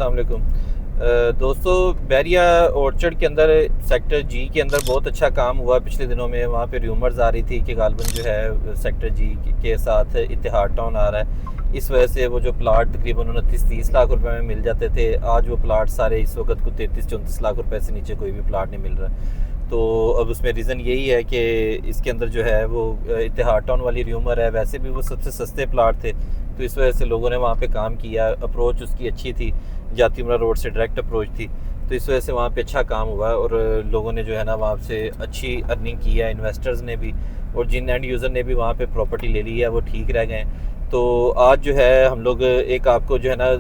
अस्सलाम वालेकुम। दोस्तों, बैरिया ऑर्चर्ड के अंदर सेक्टर जी के अंदर बहुत अच्छा काम हुआ पिछले दिनों में। वहाँ पे र्यूमर्स आ रही थी कि गालबन जो है सेक्टर जी के साथ इतिहाद टाउन आ रहा है। इस वजह से वो जो प्लाट तकरीबन 29-30 लाख रुपए में मिल जाते थे, आज वो प्लाट सारे इस वक्त को 33-34 लाख रुपए से नीचे कोई भी प्लाट नहीं मिल रहा। तो अब उसमें रीज़न यही है कि इसके अंदर जो है वो इतिहाद टाउन वाली र्यूमर है। वैसे भी वो सबसे सस्ते प्लाट थे, तो इस वजह से लोगों ने वहाँ पे काम किया। अप्रोच उसकी अच्छी थी, जाती उमरा रोड से डायरेक्ट अप्रोच थी, तो इस वजह से वहाँ पे अच्छा काम हुआ और लोगों ने जो है ना वहाँ से अच्छी अर्निंग की है, इन्वेस्टर्स ने भी, और जिन एंड यूज़र ने भी वहाँ पे प्रॉपर्टी ले ली है वो ठीक रह गए। तो आज जो है हम लोग एक आपको जो है ना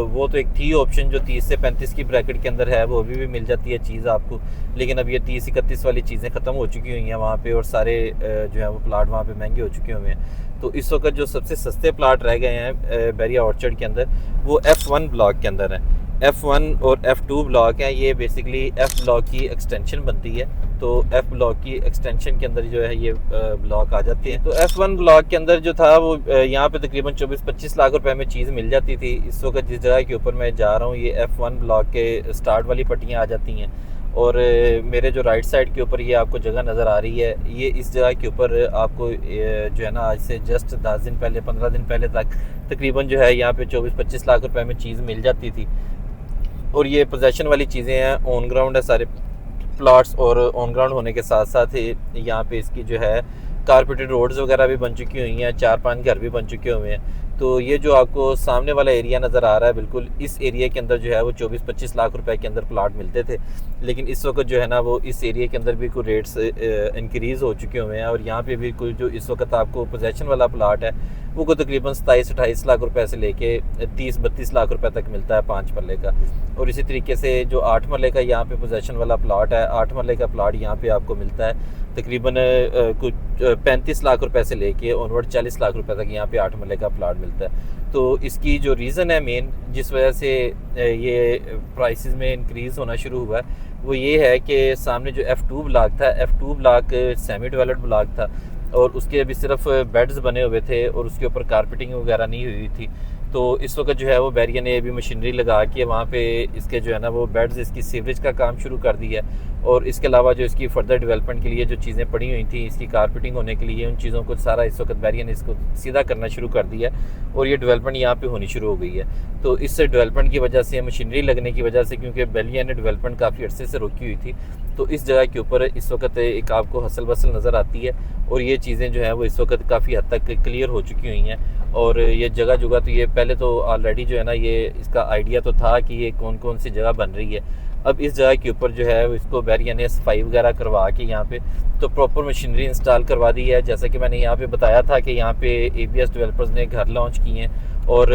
वो तो एक थी ऑप्शन जो 30 से 35 की ब्रैकेट के अंदर है, वो अभी भी मिल जाती है चीज़ आपको, लेकिन अब ये 30-31 वाली चीज़ें ख़त्म हो चुकी हुई हैं वहाँ पे, और सारे जो है वो प्लाट वहाँ पे महंगे हो चुके हुए हैं। तो इस वक्त जो सबसे सस्ते प्लाट रह गए हैं बैरिया ऑर्चर्ड के अंदर, वो F1 ब्लॉक के अंदर है। F1 और F2 ब्लॉक हैं, ये बेसिकली F ब्लॉक की एक्सटेंशन बनती है। तो F ब्लॉक की एक्सटेंशन के अंदर जो है ये ब्लॉक आ जाते हैं। तो F1 ब्लॉक के अंदर जो था वो यहाँ पे तकरीबन 24-25 लाख रुपए में चीज़ मिल जाती थी। इस वक्त जिस जगह के ऊपर मैं जा रहा हूँ, ये F1 ब्लॉक के स्टार्ट वाली पट्टियाँ आ जाती हैं, और मेरे जो राइट साइड के ऊपर ये आपको जगह नज़र आ रही है, ये इस जगह के ऊपर आपको जो है ना आज से जस्ट 10 दिन पहले, 15 दिन पहले तक तकरीबन जो है यहाँ पे 24-25 लाख रुपए में चीज़ मिल जाती थी। और ये पोजेशन वाली चीज़ें हैं, ऑन ग्राउंड है सारे प्लॉट्स, और ऑन ग्राउंड होने के साथ साथ यहाँ पे इसकी जो है कारपेटेड रोड्स वगैरह भी बन चुकी हुई हैं, 4-5 घर भी बन चुके हुए हैं। तो ये जो आपको सामने वाला एरिया नज़र आ रहा है, बिल्कुल इस एरिया के अंदर जो है वो 24-25 लाख रुपए के अंदर प्लाट मिलते थे, लेकिन इस वक्त जो है ना वो इस एरिया के अंदर भी कोई रेट्स इंक्रीज़ हो चुके हुए हैं। और यहाँ पे भी कोई जो इस वक्त आपको पोजेशन वाला प्लाट है वो को तकरीबन 27-28 लाख रुपए से लेके 30-32 लाख रुपए तक मिलता है 5 मरले का। और इसी तरीके से जो 8 मरले का यहाँ पे पोजेशन वाला प्लाट है, 8 मरले का प्लाट यहाँ पे आपको मिलता है तकरीबन कुछ 35 लाख रुपए से लेके ऑनवर्ड 40 लाख रुपए तक यहाँ पे 8 मरले का प्लाट मिलता है। तो इसकी जो रीज़न है मेन जिस वजह से ये प्राइसेस में इंक्रीज़ होना शुरू हुआ है, वो ये है कि सामने जो F2 ब्लॉक था, F2 block semi developed block था, और उसके अभी सिर्फ बेड्स बने हुए थे और उसके ऊपर कारपेटिंग वगैरह नहीं हुई थी। तो इस वक्त जो है वो बैरिया ने अभी मशीनरी लगा के वहाँ पे इसके जो है ना वो बेड्स, इसकी सीवरेज का काम शुरू कर दिया है। और इसके अलावा जो इसकी फर्दर डेवलपमेंट के लिए जो चीज़ें पड़ी हुई थी इसकी कारपेटिंग होने के लिए, उन चीज़ों को सारा इस वक्त बैरिया ने इसको सीधा करना शुरू कर दिया है, और ये डेवलपमेंट यहाँ पे होनी शुरू हो गई है। तो इस डेवलपमेंट की वजह से, मशीनरी लगने की वजह से, क्योंकि बैरिया ने डेवलपमेंट काफ़ी अर्से से रोकी हुई थी, तो इस जगह के ऊपर इस वक्त एक आपको हसल बसल नज़र आती है, और ये चीज़ें जो है वो इस वक्त काफ़ी हद तक क्लियर हो चुकी हुई हैं। और ये जगह जगह तो ये पहले तो ऑलरेडी जो है ना ये इसका आइडिया तो था कि ये कौन कौन सी जगह बन रही है। अब इस जगह के ऊपर जो है इसको बैरिया ने सफाई वगैरह करवा के यहाँ पे तो प्रॉपर मशीनरी इंस्टॉल करवा दी है। जैसा कि मैंने यहाँ पे बताया था कि यहाँ पे ABS डेवलपर्स ने घर लॉन्च किए हैं, और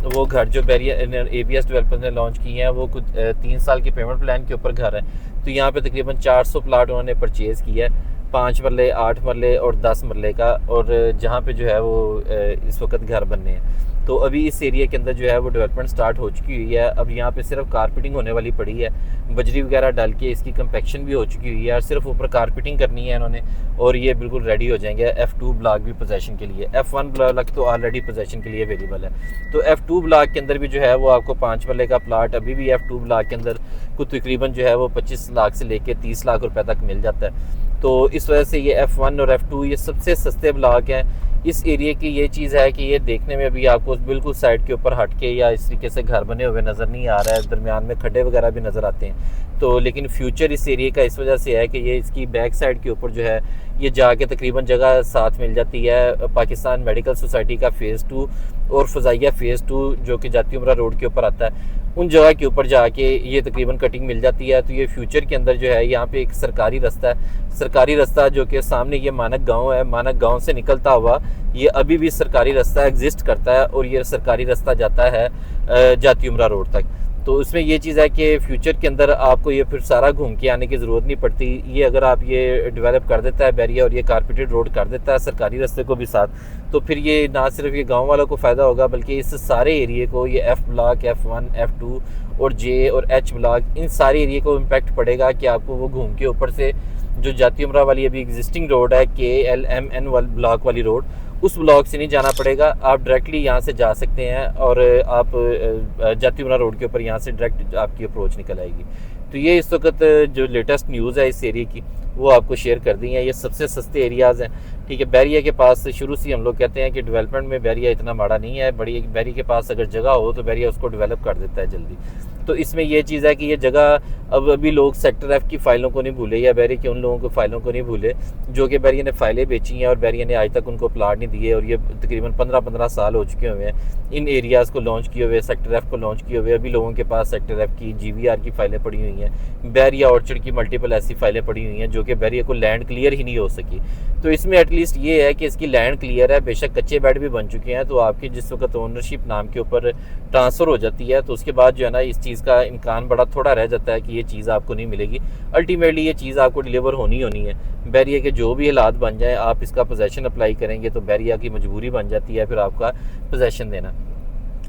वो घर जो बैरिया ABS डेवलपर्स ने लॉन्च किए हैं वो कुछ 3 साल के पेमेंट प्लान के ऊपर घर है। तो यहाँ पे तकरीबन 400 प्लाट उन्होंने परचेज़ किया है, 5 मरले, 8 मरले और 10 मरले का, और जहाँ पे जो है वो इस वक्त घर बनने हैं। तो अभी इस एरिया के अंदर जो है वो डेवलपमेंट स्टार्ट हो चुकी हुई है। अब यहाँ पे सिर्फ कारपेटिंग होने वाली पड़ी है, बजरी वगैरह डाल के इसकी कंपैक्शन भी हो चुकी हुई है, और सिर्फ ऊपर कारपेटिंग करनी है इन्होंने, और ये बिल्कुल रेडी हो जाएंगे F2 ब्लॉक भी पोजेशन के लिए। F1 ब्लॉक तो ऑलरेडी पोजेशन के लिए अवेलेबल है। तो F2 ब्लॉक के अंदर भी जो है वो आपको 5 मरले का प्लाट अभी भी F2 ब्लॉक के अंदर कुछ तकरीबन जो है वो 25 लाख से लेके 30 लाख रुपए तक मिल जाता है। तो इस वजह से ये F1 और F2 ये सबसे सस्ते ब्लॉक हैं। इस एरिया की ये चीज़ है कि ये देखने में अभी आपको बिल्कुल साइड के ऊपर हट के या इस तरीके से घर बने हुए नज़र नहीं आ रहा है, दरमियान में खड्डे वगैरह भी नज़र आते हैं। तो लेकिन फ्यूचर इस एरिया का इस वजह से है कि ये इसकी बैक साइड के ऊपर जो है ये जाके तकरीबन जगह साथ मिल जाती है पाकिस्तान मेडिकल सोसाइटी का फ़ेज़ 2 और फ़ज़ाइया फ़ेज़ 2 जो कि जाती उमरा रोड के ऊपर आता है, उन जगह के ऊपर जाके ये तकरीबन कटिंग मिल जाती है। तो ये फ्यूचर के अंदर जो है यहाँ पे एक सरकारी रास्ता है, सरकारी रास्ता जो कि सामने ये मानक गांव है, मानक गांव से निकलता हुआ ये अभी भी सरकारी रास्ता एग्जिस्ट करता है, और ये सरकारी रास्ता जाता है जाती उमरा रोड तक। तो उसमें ये चीज़ है कि फ्यूचर के अंदर आपको ये फिर सारा घूम के आने की ज़रूरत नहीं पड़ती। ये अगर आप ये डेवलप कर देता है बैरिया और ये कारपेटेड रोड कर देता है सरकारी रास्ते को भी साथ, तो फिर ये ना सिर्फ ये गांव वालों को फ़ायदा होगा बल्कि इस सारे एरिए को, ये F ब्लॉक, F1, F2 और J और H ब्लॉक, इन सारे एरिए को इम्पैक्ट पड़ेगा कि आपको वो घूम के ऊपर से जो जाती उमरा वाली अभी एग्जिस्टिंग रोड है KLMN ब्लॉक वाली रोड, उस ब्लॉक से नहीं जाना पड़ेगा, आप डायरेक्टली यहाँ से जा सकते हैं और आप जाती उमरा रोड के ऊपर यहाँ से डायरेक्ट आपकी अप्रोच निकल आएगी। तो ये इस वक्त जो लेटेस्ट न्यूज़ है इस एरिया की वो आपको शेयर कर दी है। ये सबसे सस्ते एरियाज़ हैं, ठीक है। बैरिया के पास शुरू से हम लोग कहते हैं कि डेवलपमेंट में बैरिया इतना माड़ा नहीं है, बड़ी बैरिया के पास अगर जगह हो तो बैरिया उसको डेवलप कर देता है जल्दी। तो इसमें ये चीज़ है कि ये जगह अब अभी लोग सेक्टर एफ की फ़ाइलों को नहीं भूले या बैरिया के उन लोगों को फ़ाइलों को नहीं भूले जो कि बैरिया ने फ़ाइलें बेची हैं और बैरिया ने आज तक उनको प्लाट नहीं दिए, और ये तकरीबन 15-15 साल हो चुके हुए हैं इन एरियाज़ को लॉन्च किए हुए, सेक्टर एफ को लॉन्च किए हुए। अभी लोगों के पास सेक्टर एफ की GVR की फ़ाइलें पड़ी हुई हैं, बैरिया ऑर्चर्ड की मल्टीपल ऐसी फ़ाइलें पड़ी हुई हैं जो कि बैरिया को लैंड क्लियर ही नहीं हो सकी। तो इसमें एटलीस्ट ये है कि इसकी लैंड क्लियर है, बेशक कच्चे बेड भी बन चुके हैं। तो आपकी जिस वक्त ओनरशिप नाम के ऊपर ट्रांसफ़र हो जाती है तो उसके बाद जो है ना इस चीज़ का इम्कान बड़ा थोड़ा रह जाता है कि ये चीज़ आपको नहीं मिलेगी। अल्टीमेटली ये चीज़ आपको डिलीवर होनी है। बैरिया के जो भी हालात बन जाए, आप इसका पोजेसन अप्लाई करेंगे तो बैरिया की मजबूरी बन जाती है फिर आपका पोजेसन देना।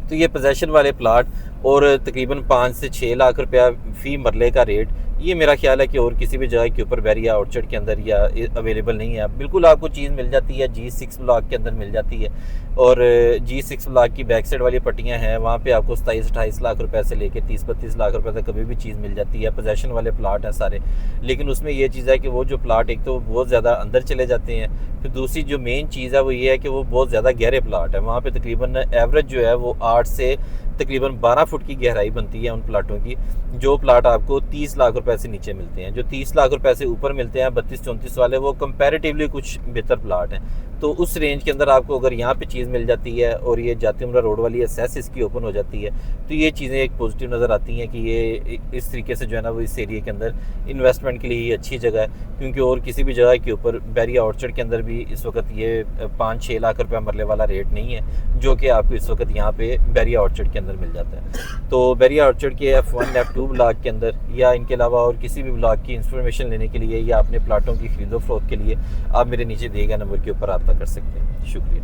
तो ये पोजेसन वाले प्लाट और तकरीबन 5 से 6 लाख रुपया फ़ी मरले का रेट, ये मेरा ख्याल है कि और किसी भी जगह के ऊपर बैरिया ऑर्चर्ड के अंदर या अवेलेबल नहीं है। बिल्कुल आपको चीज़ मिल जाती है G6 ब्लॉक के अंदर मिल जाती है, और G6 ब्लॉक की बैक साइड वाली पट्टियाँ हैं वहाँ पे आपको 27-28 लाख रुपए से लेके 30-32 लाख रुपए तक कभी भी चीज़ मिल जाती है। पोजेसन वाले प्लाट हैं सारे, लेकिन उसमें ये चीज़ है कि वो जो प्लाट एक तो बहुत ज़्यादा अंदर चले जाते हैं, फिर दूसरी जो मेन चीज़ है वो ये है कि वो बहुत ज़्यादा गहरे प्लाट है। वहाँ पे तकरीबन एवरेज जो है वो 8 से तकरीबन 12 फुट की गहराई बनती है उन प्लाटों की, जो प्लाट आपको 30 लाख रुपए से नीचे मिलते हैं। जो 30 लाख रुपए से ऊपर मिलते हैं 32-34 वाले, वो कंपैरेटिवली कुछ बेहतर प्लाट हैं। तो उस रेंज के अंदर आपको अगर यहाँ पे चीज़ मिल जाती है और ये जाती उमरा रोड वाली एसेस इसकी ओपन हो जाती है तो ये चीज़ें एक पॉजिटिव नज़र आती हैं कि ये इस तरीके से जो है ना वो इस एरिया के अंदर इन्वेस्टमेंट के लिए ये अच्छी जगह है। क्योंकि और किसी भी जगह के ऊपर बैरिया ऑर्चर्ड के अंदर भी इस वक्त ये 5-6 लाख रुपया मरले वाला रेट नहीं है जो कि आपको इस वक्त यहाँ पे बैरिया ऑर्चर्ड के अंदर मिल जाता है। तो बैरिया ऑर्चर्ड के F1 F2 ब्लॉक के अंदर या इनके अलावा और किसी भी ब्लॉक की इंफॉर्मेशन लेने के लिए या अपने प्लाटों की खरीदो फरोख्त के लिए आप मेरे नीचे दिए गए नंबर के ऊपर रब्ता कर सकते हैं। शुक्रिया।